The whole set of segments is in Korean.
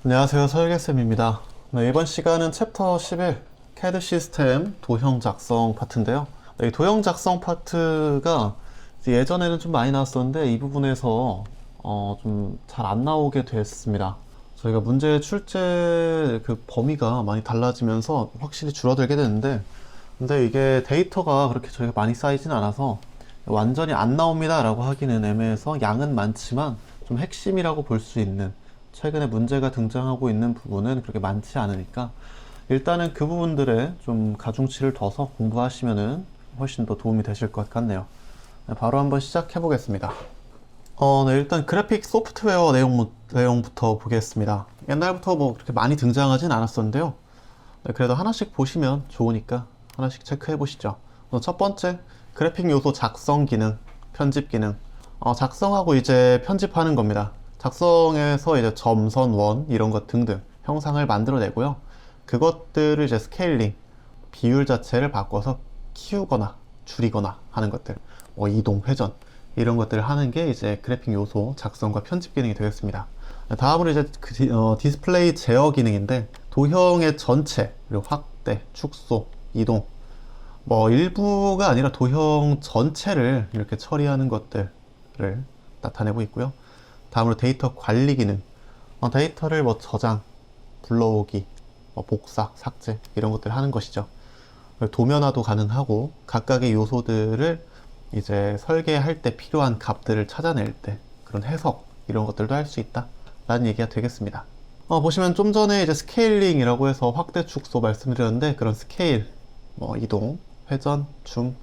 안녕하세요, 설계쌤입니다. 네, 이번 시간은 챕터 11 CAD 시스템 도형 작성 파트인데요. 이 도형 작성 파트가 예전에는 좀 많이 나왔었는데 이 부분에서 좀 잘 안 나오게 됐습니다. 저희가 문제 출제 그 범위가 많이 달라지면서 확실히 줄어들게 되는데, 근데 이게 데이터가 그렇게 저희가 많이 쌓이진 않아서 완전히 안 나옵니다 라고 하기는 애매해서 양은 많지만 좀 핵심이라고 볼 수 있는, 최근에 문제가 등장하고 있는 부분은 그렇게 많지 않으니까 일단은 그 부분들에 좀 가중치를 둬서 공부하시면은 훨씬 더 도움이 되실 것 같네요. 네, 바로 한번 시작해 보겠습니다. 네, 일단 그래픽 소프트웨어 내용부터 보겠습니다. 옛날부터 뭐 그렇게 많이 등장하진 않았었는데요. 네, 그래도 하나씩 보시면 좋으니까 하나씩 체크해 보시죠. 첫 번째, 그래픽 요소 작성 기능, 편집 기능. 작성하고 이제 편집하는 겁니다. 작성에서 이제 점, 선, 원 이런 것 등등 형상을 만들어내고요. 그것들을 이제 스케일링, 비율 자체를 바꿔서 키우거나 줄이거나 하는 것들, 뭐 이동, 회전 이런 것들을 하는 게 이제 그래픽 요소 작성과 편집 기능이 되겠습니다. 다음으로 이제 디스플레이 제어 기능인데, 도형의 전체, 그리고 확대, 축소, 이동, 뭐 일부가 아니라 도형 전체를 이렇게 처리하는 것들을 나타내고 있고요. 다음으로 데이터 관리 기능, 데이터를 뭐 저장, 불러오기, 뭐 복사, 삭제 이런 것들 하는 것이죠. 도면화도 가능하고 각각의 요소들을 이제 설계할 때 필요한 값들을 찾아낼 때 그런 해석 이런 것들도 할 수 있다 라는 얘기가 되겠습니다. 보시면 좀 전에 이제 스케일링이라고 해서 확대 축소 말씀드렸는데, 그런 스케일, 뭐 이동, 회전, 줌,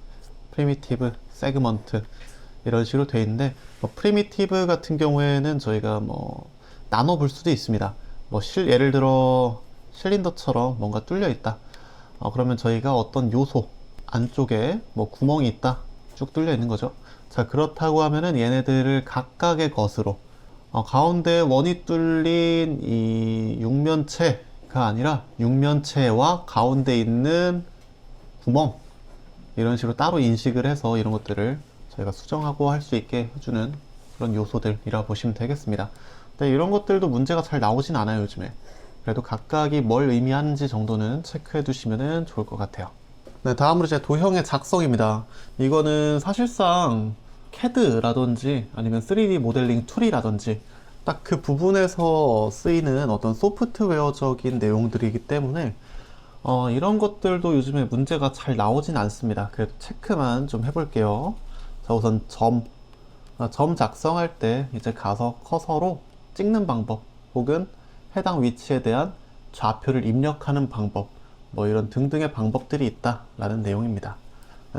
프리미티브, 세그먼트 이런 식으로 되어 있는데, 프리미티브 같은 경우에는 저희가 뭐 나눠 볼 수도 있습니다. 뭐 예를 들어 실린더처럼 뭔가 뚫려 있다. 그러면 저희가 어떤 요소 안쪽에 뭐 구멍이 있다, 쭉 뚫려 있는 거죠. 자, 그렇다고 하면은 얘네들을 각각의 것으로 가운데 원이 뚫린 이 육면체가 아니라 육면체와 가운데 있는 구멍 이런 식으로 따로 인식을 해서 이런 것들을 저희가 수정하고 할 수 있게 해주는 그런 요소들이라 보시면 되겠습니다. 근데 이런 것들도 문제가 잘 나오진 않아요, 요즘에. 그래도 각각이 뭘 의미하는지 정도는 체크해 두시면 좋을 것 같아요. 네, 다음으로 이제 도형의 작성입니다. 이거는 사실상 CAD라든지 아니면 3D 모델링 툴이라든지 딱 그 부분에서 쓰이는 어떤 소프트웨어적인 내용들이기 때문에 이런 것들도 요즘에 문제가 잘 나오진 않습니다. 그래도 체크만 좀 해볼게요. 자, 우선 점 작성할 때 이제 가서 커서로 찍는 방법, 혹은 해당 위치에 대한 좌표를 입력하는 방법, 뭐 이런 등등의 방법들이 있다라는 내용입니다.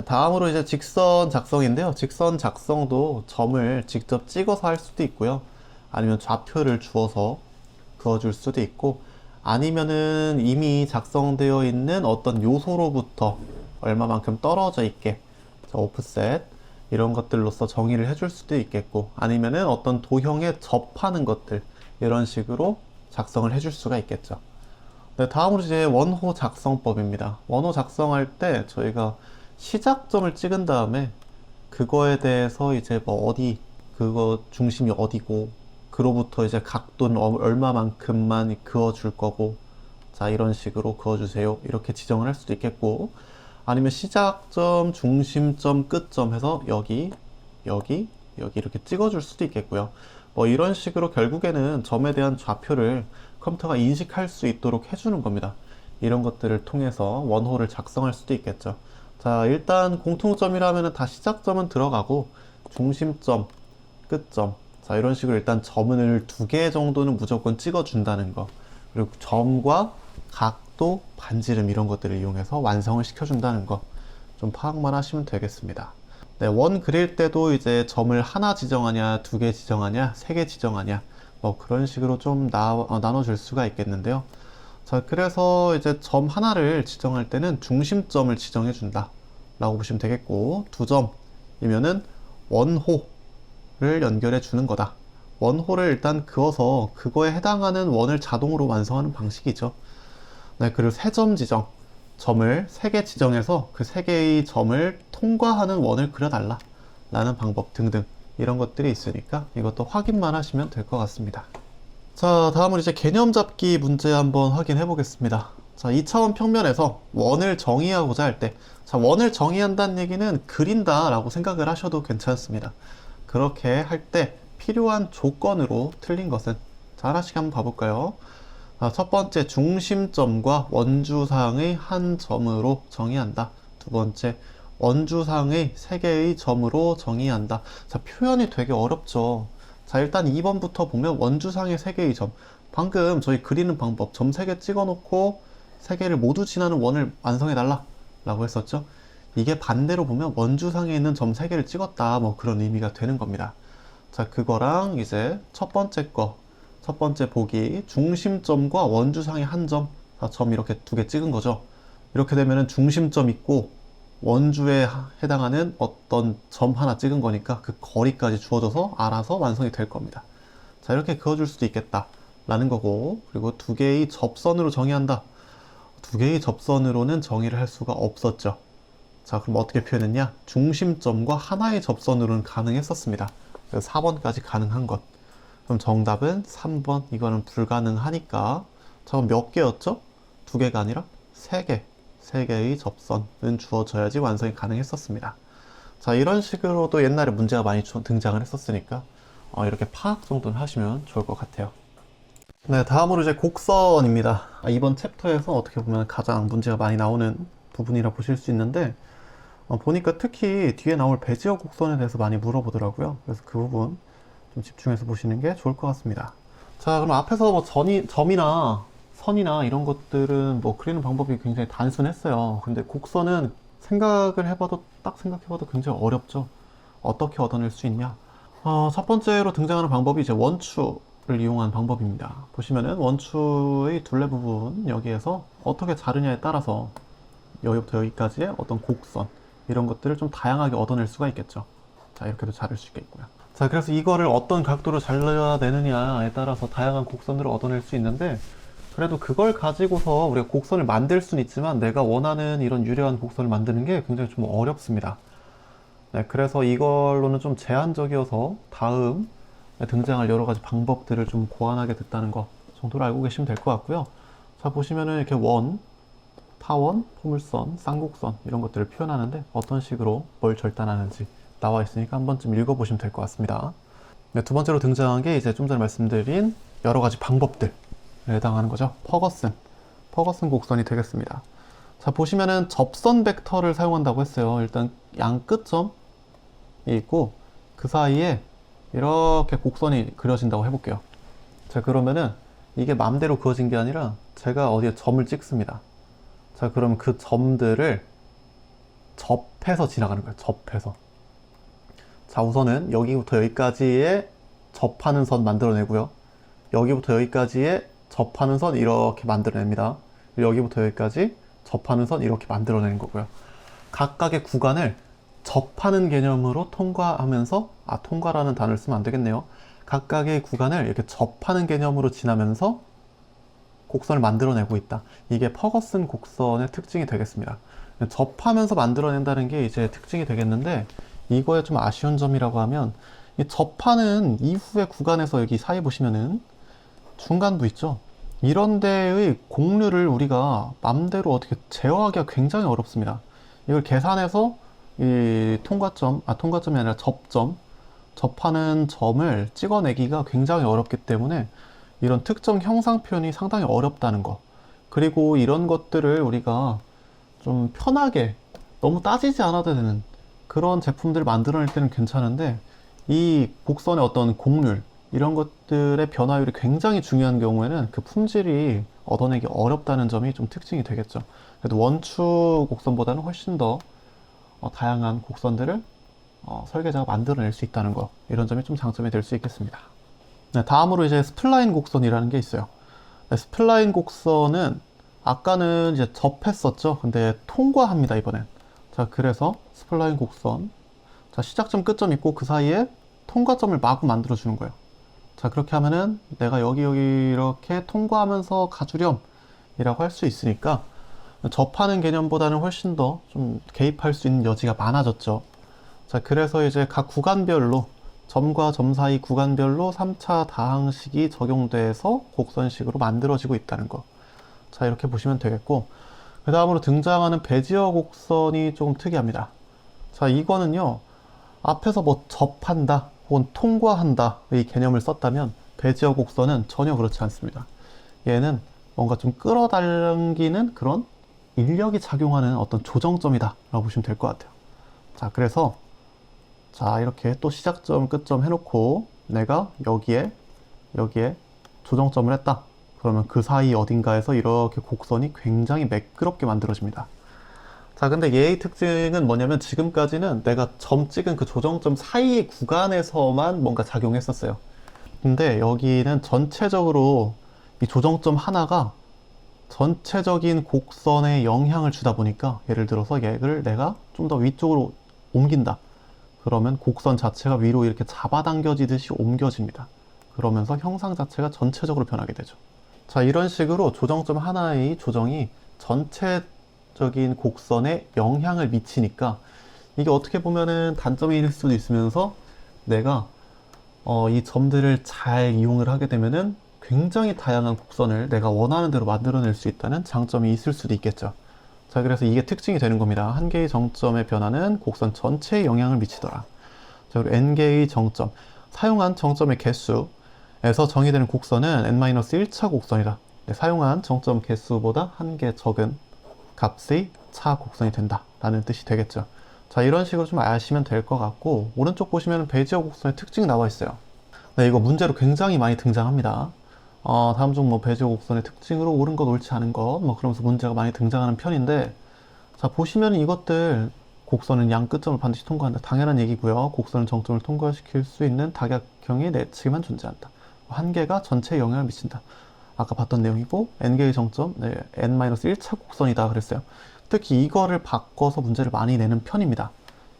다음으로 이제 직선 작성인데요. 직선 작성도 점을 직접 찍어서 할 수도 있고요. 아니면 좌표를 주어서 그어줄 수도 있고, 아니면은 이미 작성되어 있는 어떤 요소로부터 얼마만큼 떨어져 있게 오프셋 이런 것들로서 정의를 해줄 수도 있겠고, 아니면은 어떤 도형에 접하는 것들 이런 식으로 작성을 해줄 수가 있겠죠. 네, 다음으로 이제 원호 작성법입니다. 원호 작성할 때 저희가 시작점을 찍은 다음에 그거에 대해서 이제 뭐 그거 중심이 어디고, 그로부터 이제 각도는 얼마만큼만 그어줄 거고, 자, 이런 식으로 그어주세요 이렇게 지정을 할 수도 있겠고, 아니면 시작점, 중심점, 끝점 해서 여기 이렇게 찍어줄 수도 있겠고요. 뭐 이런 식으로 결국에는 점에 대한 좌표를 컴퓨터가 인식할 수 있도록 해주는 겁니다. 이런 것들을 통해서 원호를 작성할 수도 있겠죠. 자, 일단 공통점이라면 다 시작점은 들어가고 중심점, 끝점, 자, 이런 식으로 일단 점을 2개 정도는 무조건 찍어준다는 거, 그리고 점과 각도, 반지름 이런 것들을 이용해서 완성을 시켜준다는 거 좀 파악만 하시면 되겠습니다. 네, 원 그릴 때도 이제 점을 하나 지정하냐, 2개 지정하냐, 3개 지정하냐, 뭐 그런 식으로 좀 나눠줄 수가 있겠는데요. 자, 그래서 이제 점 하나를 지정할 때는 중심점을 지정해 준다 라고 보시면 되겠고, 2점이면은 원호를 연결해 주는 거다. 원호를 일단 그어서 그거에 해당하는 원을 자동으로 완성하는 방식이죠. 네, 그리고 3점 지정, 점을 3개 지정해서 그 3개의 점을 통과하는 원을 그려달라 라는 방법 등등 이런 것들이 있으니까 이것도 확인만 하시면 될 것 같습니다. 자, 다음은 이제 개념 잡기 문제 한번 확인해 보겠습니다. 자, 2차원 평면에서 원을 정의하고자 할 때, 자, 원을 정의한다는 얘기는 그린다 라고 생각을 하셔도 괜찮습니다. 그렇게 할 때 필요한 조건으로 틀린 것은, 자, 하나씩 한번 봐볼까요? 자, 첫 번째, 중심점과 원주상의 한 점으로 정의한다. 두 번째, 원주상의 세 개의 점으로 정의한다. 자, 표현이 되게 어렵죠. 자, 일단 2번부터 보면 원주상의 세 개의 점. 방금 저희 그리는 방법, 점 3개 찍어 놓고 3개를 모두 지나는 원을 완성해 달라 라고 했었죠. 이게 반대로 보면 원주상에 있는 점 3개를 찍었다, 뭐 그런 의미가 되는 겁니다. 자, 그거랑 이제 첫 번째 보기, 중심점과 원주상의 한 점, 점 이렇게 2개 찍은 거죠. 이렇게 되면은 중심점 있고 원주에 해당하는 어떤 점 하나 찍은 거니까 그 거리까지 주어져서 알아서 완성이 될 겁니다. 자, 이렇게 그어줄 수도 있겠다 라는 거고, 그리고 2개의 접선으로 정의한다. 2개의 접선으로는 정의를 할 수가 없었죠. 자, 그럼 어떻게 표현했냐? 중심점과 하나의 접선으로는 가능했었습니다. 그래서 4번까지 가능한 것. 그럼 정답은 3번. 이거는 불가능하니까. 자, 그럼 몇 개였죠? 2개가 아니라 3개. 3개의 접선은 주어져야지 완성이 가능했었습니다. 자, 이런 식으로도 옛날에 문제가 많이 등장을 했었으니까 이렇게 파악 정도는 하시면 좋을 것 같아요. 네, 다음으로 이제 곡선입니다. 이번 챕터에서 어떻게 보면 가장 문제가 많이 나오는 부분이라 보실 수 있는데, 보니까 특히 뒤에 나올 베지어 곡선에 대해서 많이 물어보더라고요. 그래서 그 부분 좀 집중해서 보시는 게 좋을 것 같습니다. 자, 그럼 앞에서 뭐 점이나 선이나 이런 것들은 뭐 그리는 방법이 굉장히 단순했어요. 근데 곡선은 딱 생각해봐도 굉장히 어렵죠. 어떻게 얻어낼 수 있냐? 첫 번째로 등장하는 방법이 이제 원추를 이용한 방법입니다. 보시면은 원추의 둘레 부분 여기에서 어떻게 자르냐에 따라서 여기부터 여기까지의 어떤 곡선 이런 것들을 좀 다양하게 얻어낼 수가 있겠죠. 자, 이렇게도 자를 수 있겠고요. 자, 그래서 이거를 어떤 각도로 잘라야 되느냐에 따라서 다양한 곡선들을 얻어낼 수 있는데, 그래도 그걸 가지고서 우리가 곡선을 만들 수는 있지만 내가 원하는 이런 유려한 곡선을 만드는 게 굉장히 좀 어렵습니다. 네, 그래서 이걸로는 좀 제한적이어서 다음 등장할 여러 가지 방법들을 좀 고안하게 됐다는 거 정도로 알고 계시면 될 것 같고요. 자, 보시면은 이렇게 원, 타원, 포물선, 쌍곡선 이런 것들을 표현하는데 어떤 식으로 뭘 절단하는지 나와 있으니까 한 번쯤 읽어보시면 될 것 같습니다. 네, 두 번째로 등장한 게 이제 좀 전에 말씀드린 여러 가지 방법들에 해당하는 거죠. 퍼거슨 곡선이 되겠습니다. 자, 보시면은 접선 벡터를 사용한다고 했어요. 일단 양 끝점이 있고 그 사이에 이렇게 곡선이 그려진다고 해볼게요. 자, 그러면은 이게 마음대로 그어진 게 아니라 제가 어디에 점을 찍습니다. 자, 그럼 그 점들을 접해서 지나가는 거예요. 접해서. 자, 우선은 여기부터 여기까지의 접하는 선 만들어내고요. 여기부터 여기까지의 접하는 선 이렇게 만들어냅니다. 여기부터 여기까지 접하는 선 이렇게 만들어내는 거고요. 각각의 구간을 접하는 개념으로 통과하면서, 통과라는 단어를 쓰면 안 되겠네요. 각각의 구간을 이렇게 접하는 개념으로 지나면서 곡선을 만들어내고 있다. 이게 퍼거슨 곡선의 특징이 되겠습니다. 접하면서 만들어낸다는 게 이제 특징이 되겠는데, 이거에 좀 아쉬운 점이라고 하면 이 접하는 이후의 구간에서 여기 사이 보시면은 중간부 있죠. 이런 데의 곡률을 우리가 맘대로 어떻게 제어하기가 굉장히 어렵습니다. 이걸 계산해서 이 통과점이 아니라 접하는 점을 찍어내기가 굉장히 어렵기 때문에 이런 특정 형상 표현이 상당히 어렵다는 거. 그리고 이런 것들을 우리가 좀 편하게 너무 따지지 않아도 되는 그런 제품들을 만들어낼 때는 괜찮은데, 이 곡선의 어떤 곡률 이런 것들의 변화율이 굉장히 중요한 경우에는 그 품질이 얻어내기 어렵다는 점이 좀 특징이 되겠죠. 그래도 원추 곡선보다는 훨씬 더 다양한 곡선들을 설계자가 만들어낼 수 있다는 거, 이런 점이 좀 장점이 될 수 있겠습니다. 네, 다음으로 이제 스플라인 곡선이라는 게 있어요. 네, 스플라인 곡선은 아까는 이제 접했었죠. 근데 통과합니다, 이번엔. 자, 그래서 스플라인 곡선, 자, 시작점 끝점 있고 그 사이에 통과점을 마구 만들어 주는 거예요. 자, 그렇게 하면은 내가 여기 이렇게 통과하면서 가주렴 이라고 할 수 있으니까 접하는 개념보다는 훨씬 더 좀 개입할 수 있는 여지가 많아졌죠. 자, 그래서 이제 각 구간별로 점과 점 사이 구간별로 3차 다항식이 적용돼서 곡선식으로 만들어지고 있다는 거. 자, 이렇게 보시면 되겠고, 그 다음으로 등장하는 베지어 곡선이 조금 특이합니다. 자, 이거는요, 앞에서 뭐 접한다 혹은 통과한다 이 개념을 썼다면 베지어 곡선은 전혀 그렇지 않습니다. 얘는 뭔가 좀 끌어당기는 그런 인력이 작용하는 어떤 조정점이다 라고 보시면 될 것 같아요. 자, 그래서 자, 이렇게 또 시작점 끝점 해놓고 내가 여기에 조정점을 했다. 그러면 그 사이 어딘가에서 이렇게 곡선이 굉장히 매끄럽게 만들어집니다. 자, 근데 얘의 특징은 뭐냐면 지금까지는 내가 점 찍은 그 조정점 사이의 구간에서만 뭔가 작용했었어요. 근데 여기는 전체적으로 이 조정점 하나가 전체적인 곡선에 영향을 주다 보니까, 예를 들어서 얘를 내가 좀 더 위쪽으로 옮긴다. 그러면 곡선 자체가 위로 이렇게 잡아당겨지듯이 옮겨집니다. 그러면서 형상 자체가 전체적으로 변하게 되죠. 자, 이런 식으로 조정점 하나의 조정이 전체적인 곡선에 영향을 미치니까 이게 어떻게 보면은 단점일 수도 있으면서 내가 이 점들을 잘 이용을 하게 되면은 굉장히 다양한 곡선을 내가 원하는 대로 만들어낼 수 있다는 장점이 있을 수도 있겠죠. 자, 그래서 이게 특징이 되는 겁니다. 한 개의 정점의 변화는 곡선 전체에 영향을 미치더라. 자, 그리고 n개의 정점, 사용한 정점의 개수에서 정의되는 곡선은 n-1차 곡선이다. 네, 사용한 정점 개수보다 한 개 적은 값의 차 곡선이 된다 라는 뜻이 되겠죠. 자, 이런 식으로 좀 아시면 될 것 같고, 오른쪽 보시면 베지어 곡선의 특징이 나와 있어요. 네, 이거 문제로 굉장히 많이 등장합니다. 다음 중 뭐 베지어 곡선의 특징으로 옳은 것, 옳지 않은 것, 뭐 그러면서 문제가 많이 등장하는 편인데, 자, 보시면 이것들 곡선은 양 끝점을 반드시 통과한다. 당연한 얘기고요. 곡선은 정점을 통과시킬 수 있는 다각형의 내측에만 존재한다. 한 개가 전체에 영향을 미친다. 아까 봤던 내용이고, n개의 정점, 네, n-1차 곡선이다 그랬어요. 특히 이거를 바꿔서 문제를 많이 내는 편입니다.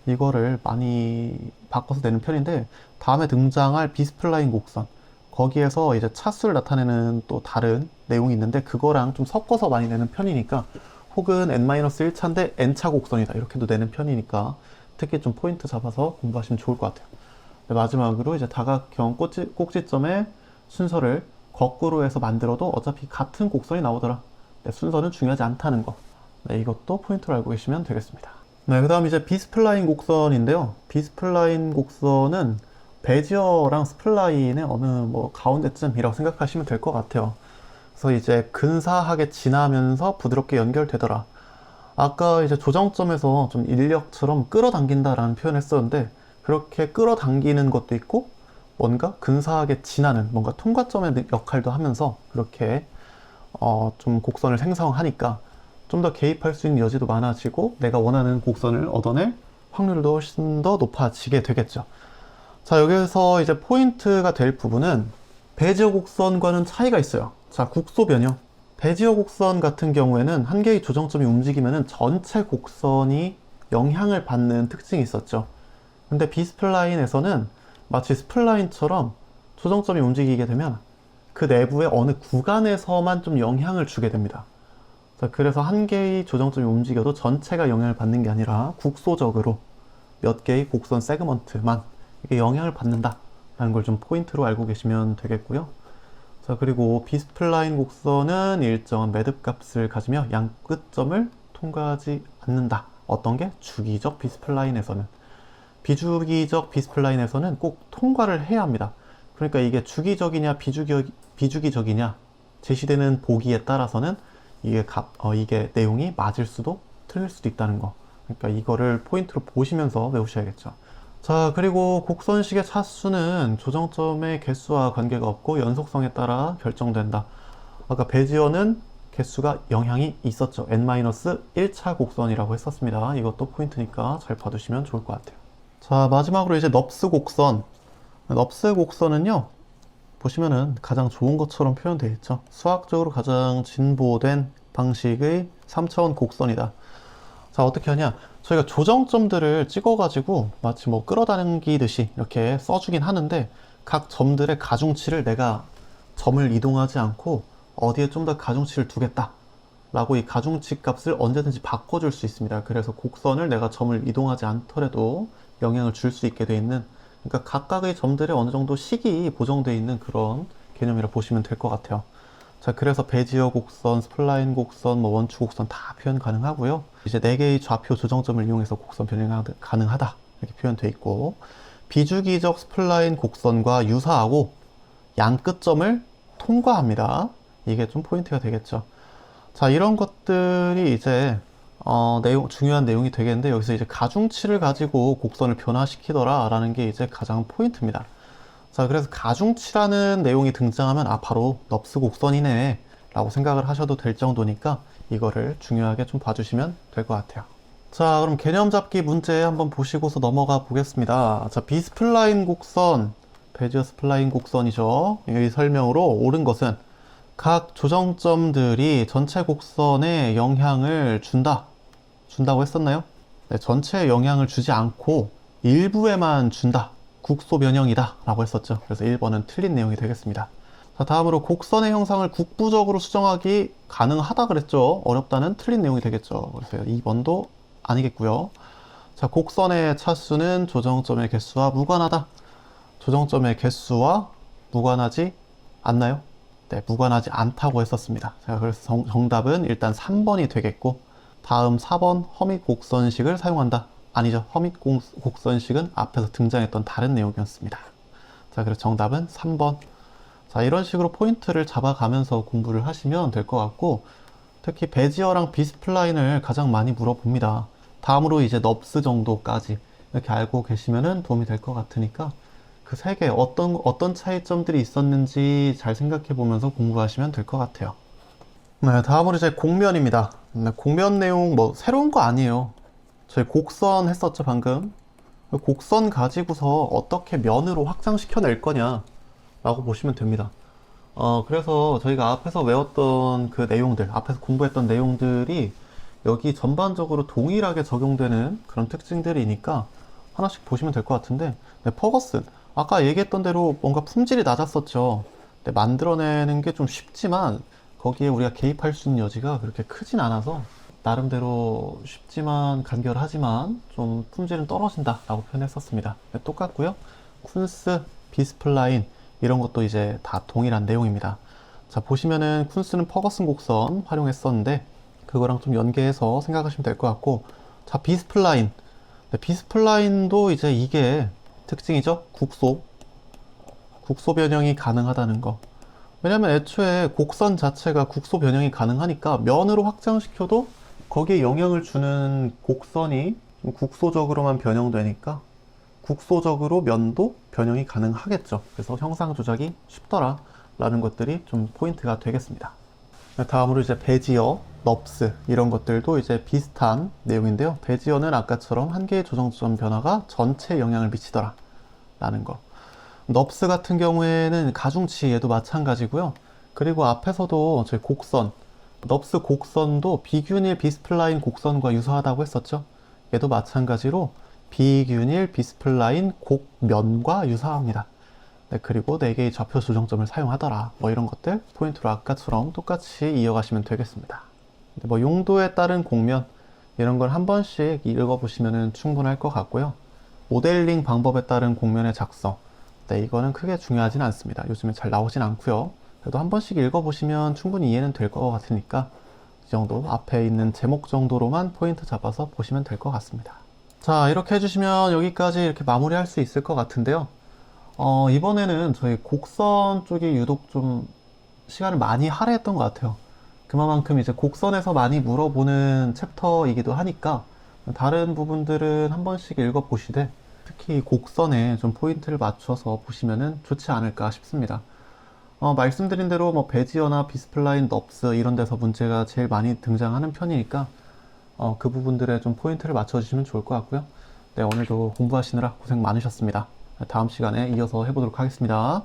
이거를 많이 바꿔서 내는 편인데, 다음에 등장할 비스플라인 곡선, 거기에서 이제 차수를 나타내는 또 다른 내용이 있는데 그거랑 좀 섞어서 많이 내는 편이니까, 혹은 n-1차인데 n차 곡선이다 이렇게도 내는 편이니까 특히 좀 포인트 잡아서 공부하시면 좋을 것 같아요. 네, 마지막으로 이제 다각형 꼭지점의 순서를 거꾸로 해서 만들어도 어차피 같은 곡선이 나오더라. 네, 순서는 중요하지 않다는 거. 네, 이것도 포인트로 알고 계시면 되겠습니다. 네, 그 다음 이제 비스플라인 곡선인데요. 비스플라인 곡선은 베지어랑 스플라인의 어느 뭐 가운데쯤이라고 생각하시면 될 것 같아요. 그래서 이제 근사하게 지나면서 부드럽게 연결되더라. 아까 이제 조정점에서 좀 인력처럼 끌어당긴다라는 표현을 했었는데, 그렇게 끌어당기는 것도 있고 뭔가 근사하게 지나는 뭔가 통과점의 역할도 하면서 그렇게 좀 곡선을 생성하니까 좀 더 개입할 수 있는 여지도 많아지고 내가 원하는 곡선을 얻어낼 확률도 훨씬 더 높아지게 되겠죠. 자, 여기서 이제 포인트가 될 부분은 베지어 곡선과는 차이가 있어요. 자, 국소 변형. 베지어 곡선 같은 경우에는 한 개의 조정점이 움직이면은 전체 곡선이 영향을 받는 특징이 있었죠. 근데 비스플라인에서는 마치 스플라인처럼 조정점이 움직이게 되면 그 내부의 어느 구간에서만 좀 영향을 주게 됩니다. 자, 그래서 한 개의 조정점이 움직여도 전체가 영향을 받는 게 아니라 국소적으로 몇 개의 곡선 세그먼트만 이게 영향을 받는다 라는 걸 좀 포인트로 알고 계시면 되겠고요. 자, 그리고 비스플라인 곡선은 일정한 매듭 값을 가지며 양 끝점을 통과하지 않는다. 어떤 게? 주기적 비스플라인에서는. 비주기적 비스플라인에서는 꼭 통과를 해야 합니다. 그러니까 이게 주기적이냐 비주기적이냐 제시되는 보기에 따라서는 이게 내용이 맞을 수도 틀릴 수도 있다는 거. 그러니까 이거를 포인트로 보시면서 외우셔야겠죠. 자, 그리고 곡선식의 차수는 조정점의 개수와 관계가 없고 연속성에 따라 결정된다. 아까 베지어는 개수가 영향이 있었죠. n-1차 곡선이라고 했었습니다. 이것도 포인트니까 잘 봐두시면 좋을 것 같아요. 자, 마지막으로 이제 넙스 곡선. 넙스 곡선은요, 보시면은 가장 좋은 것처럼 표현되어 있죠. 수학적으로 가장 진보된 방식의 3차원 곡선이다. 자, 어떻게 하냐? 저희가 조정점들을 찍어가지고 마치 뭐 끌어당기듯이 이렇게 써주긴 하는데, 각 점들의 가중치를 내가 점을 이동하지 않고 어디에 좀 더 가중치를 두겠다 라고 이 가중치 값을 언제든지 바꿔줄 수 있습니다. 그래서 곡선을 내가 점을 이동하지 않더라도 영향을 줄 수 있게 되어 있는 그러니까 각각의 점들에 어느 정도 식이 보정되어 있는 그런 개념이라 보시면 될 것 같아요. 자, 그래서 베지어 곡선, 스플라인 곡선, 뭐 원추 곡선 다 표현 가능하고요. 이제 4개의 좌표 조정점을 이용해서 곡선 변형 가능하다. 이렇게 표현되어 있고, 비주기적 스플라인 곡선과 유사하고 양 끝점을 통과합니다. 이게 좀 포인트가 되겠죠. 자, 이런 것들이 이제 중요한 내용이 되겠는데, 여기서 이제 가중치를 가지고 곡선을 변화시키더라 라는 게 이제 가장 포인트입니다. 자, 그래서 가중치라는 내용이 등장하면 바로 넙스 곡선이네 라고 생각을 하셔도 될 정도니까 이거를 중요하게 좀 봐주시면 될 것 같아요. 자, 그럼 개념 잡기 문제 한번 보시고서 넘어가 보겠습니다. 자, 비스플라인 곡선, 베지어 스플라인 곡선이죠. 이 설명으로 옳은 것은 각 조정점들이 전체 곡선에 영향을 준다고 했었나요? 네, 전체에 영향을 주지 않고 일부에만 준다. 국소 변형이다 라고 했었죠. 그래서 1번은 틀린 내용이 되겠습니다. 자, 다음으로 곡선의 형상을 국부적으로 수정하기 가능하다 그랬죠. 어렵다는 틀린 내용이 되겠죠. 그래서 2번도 아니겠고요. 자, 곡선의 차수는 조정점의 개수와 무관하다. 조정점의 개수와 무관하지 않나요? 네, 무관하지 않다고 했었습니다. 자, 그래서 정답은 일단 3번이 되겠고, 다음 4번 허밋 곡선식을 사용한다. 아니죠. 허밋 곡선식은 앞에서 등장했던 다른 내용이었습니다. 자, 그래서 정답은 3번. 자, 이런 식으로 포인트를 잡아가면서 공부를 하시면 될 것 같고, 특히 베지어랑 비스플라인을 가장 많이 물어봅니다. 다음으로 이제 넙스 정도까지 이렇게 알고 계시면 도움이 될 것 같으니까 그 세 개 어떤 차이점들이 있었는지 잘 생각해 보면서 공부하시면 될 것 같아요. 네, 다음으로 이제 곡면입니다. 네, 곡면 내용 뭐 새로운 거 아니에요. 저희 곡선 했었죠, 방금. 곡선 가지고서 어떻게 면으로 확장시켜낼 거냐 라고 보시면 됩니다. 그래서 저희가 앞에서 외웠던 그 내용들, 앞에서 공부했던 내용들이 여기 전반적으로 동일하게 적용되는 그런 특징들이니까 하나씩 보시면 될 것 같은데, 네, 퍼거슨. 아까 얘기했던 대로 뭔가 품질이 낮았었죠. 네, 만들어내는 게 좀 쉽지만 거기에 우리가 개입할 수 있는 여지가 그렇게 크진 않아서 나름대로 쉽지만 간결하지만 좀 품질은 떨어진다 라고 표현했었습니다. 네, 똑같고요. 쿤스, 비스플라인 이런 것도 이제 다 동일한 내용입니다. 자, 보시면은 쿤스는 퍼거슨 곡선 활용했었는데 그거랑 좀 연계해서 생각하시면 될 것 같고, 자, 비스플라인. 네, 비스플라인도 이제 이게 특징이죠. 국소 변형이 가능하다는 거. 왜냐면 애초에 곡선 자체가 국소 변형이 가능하니까 면으로 확장시켜도 거기에 영향을 주는 곡선이 좀 국소적으로만 변형되니까 국소적으로 면도 변형이 가능하겠죠. 그래서 형상 조작이 쉽더라 라는 것들이 좀 포인트가 되겠습니다. 다음으로 이제 베지어, 넙스 이런 것들도 이제 비슷한 내용인데요. 베지어는 아까처럼 한 개의 조정점 변화가 전체에 영향을 미치더라 라는 거. 넙스 같은 경우에는 가중치 얘도 마찬가지고요. 그리고 앞에서도 저희 곡선, 넙스 곡선도 비균일 비스플라인 곡선과 유사하다고 했었죠. 얘도 마찬가지로 비균일 비스플라인 곡면과 유사합니다. 네, 그리고 4개의 좌표 조정점을 사용하더라. 뭐 이런 것들 포인트로 아까처럼 똑같이 이어가시면 되겠습니다. 뭐 용도에 따른 곡면 이런 걸 한 번씩 읽어보시면 충분할 것 같고요. 모델링 방법에 따른 곡면의 작성, 네, 이거는 크게 중요하진 않습니다. 요즘에 잘 나오진 않고요. 그래도 한 번씩 읽어보시면 충분히 이해는 될 것 같으니까 이 정도 앞에 있는 제목 정도로만 포인트 잡아서 보시면 될 것 같습니다. 자, 이렇게 해주시면 여기까지 이렇게 마무리할 수 있을 것 같은데요. 이번에는 저희 곡선 쪽이 유독 좀 시간을 많이 할애했던 것 같아요. 그만큼 이제 곡선에서 많이 물어보는 챕터이기도 하니까 다른 부분들은 한 번씩 읽어보시되 특히 곡선에 좀 포인트를 맞춰서 보시면 좋지 않을까 싶습니다. 말씀드린 대로 뭐 베지어나 비스플라인, 넙스 이런 데서 문제가 제일 많이 등장하는 편이니까 그 부분들에 좀 포인트를 맞춰주시면 좋을 것 같고요. 네, 오늘도 공부하시느라 고생 많으셨습니다. 다음 시간에 이어서 해보도록 하겠습니다.